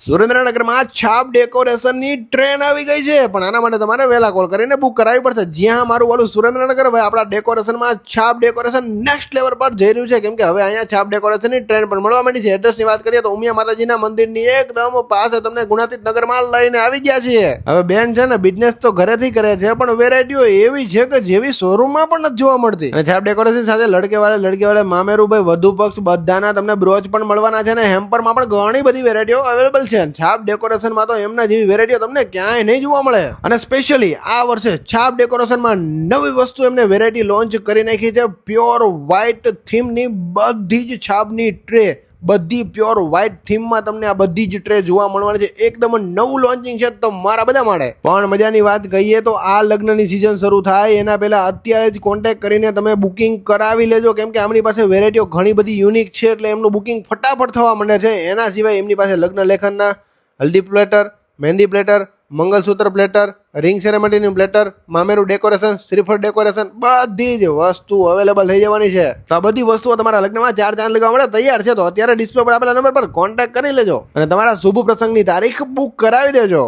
સુરેન્દ્રનગરમાં છાપ ડેકોરેશનની ટ્રેન આવી ગઈ છે, પણ આના માટે તમારે વહેલા કોલ કરીને બુક કરાવવી પડશે. જ્યાં મારું વાળું સુરેન્દ્રનગર ભાઈ આપણા ડેકોરેશનમાં છાપ ડેકોરેશન નેક્સ્ટ લેવલ પર જઈ રહ્યું છે, કેમ કે હવે અહીંયા છાપ ડેકોરેશનની ટ્રેન પણ મળવા માંડી છે. એડ્રેસની વાત કરીએ તો ઉમિયા માતાજીના મંદિરની એકદમ પાસે તમને ગુણાતીત નગરમાં લઈને આવી ગયા છીએ. હવે બેન છે ને બિઝનેસ તો ઘરેથી કરે છે, પણ વેરાયટીઓ એવી છે કે જેવી શોરૂમમાં પણ નથી જોવા મળતી. અને છાપ ડેકોરેશન સાથે લડકે વાળે મામેરું ભાઈ વધુ પક્ષ બધાના તમને બ્રોચ પણ મળવાના છે, અને હેમ્પરમાં પણ ઘણી બધી વેરાયટીઓ અવેલેબલ છે. છાપ ડેકોરેશનમાં તો એમના જેવી વેરાયટીઓ તમને ક્યાંય નહીં જોવા મળે. અને સ્પેશિયલી આ વર્ષે છાપ ડેકોરેશનમાં નવી વસ્તુ એમને વેરાયટી લોન્ચ કરી નાખી છે. પ્યોર વ્હાઇટ થીમની બધી જ છાપની ટ્રે, બધી પ્યોર વ્હાઇટ થીમમાં તમને આ બધી જ ટ્રે જોવા મળવાની છે. એકદમ નવું લોન્ચિંગ છે તો મારા બધા માટે. પણ મજાની વાત કહીએ તો આ લગ્નની સિઝન શરૂ થાય એના પહેલા અત્યારે જ કોન્ટેક્ટ કરીને તમે બુકિંગ કરાવી લેજો, કેમ કે આમની પાસે વેરાયટીઓ ઘણી બધી યુનિક છે, એટલે એમનું બુકિંગ ફટાફટ થવા માંડે છે. એના સિવાય એમની પાસે લગ્ન લેખનના haldi platter, mehndi platter, mangalsutra platter, ring સેરેમનીનું પ્લેટર, મામેરું ડેકોરેશન, શ્રીફળ ડેકોરેશન બધી જ વસ્તુ અવેલેબલ થઈ જવાની છે. તો આ બધી વસ્તુઓ તમારા લગ્નમાં 4 ચાંદ લગાવવા માટે તૈયાર છે. તો અત્યારે ડિસ્પ્લે પર આપેલા નંબર પર કોન્ટેક્ટ કરી લેજો અને તમારા શુભ પ્રસંગની તારીખ બુક કરાવી દેજો.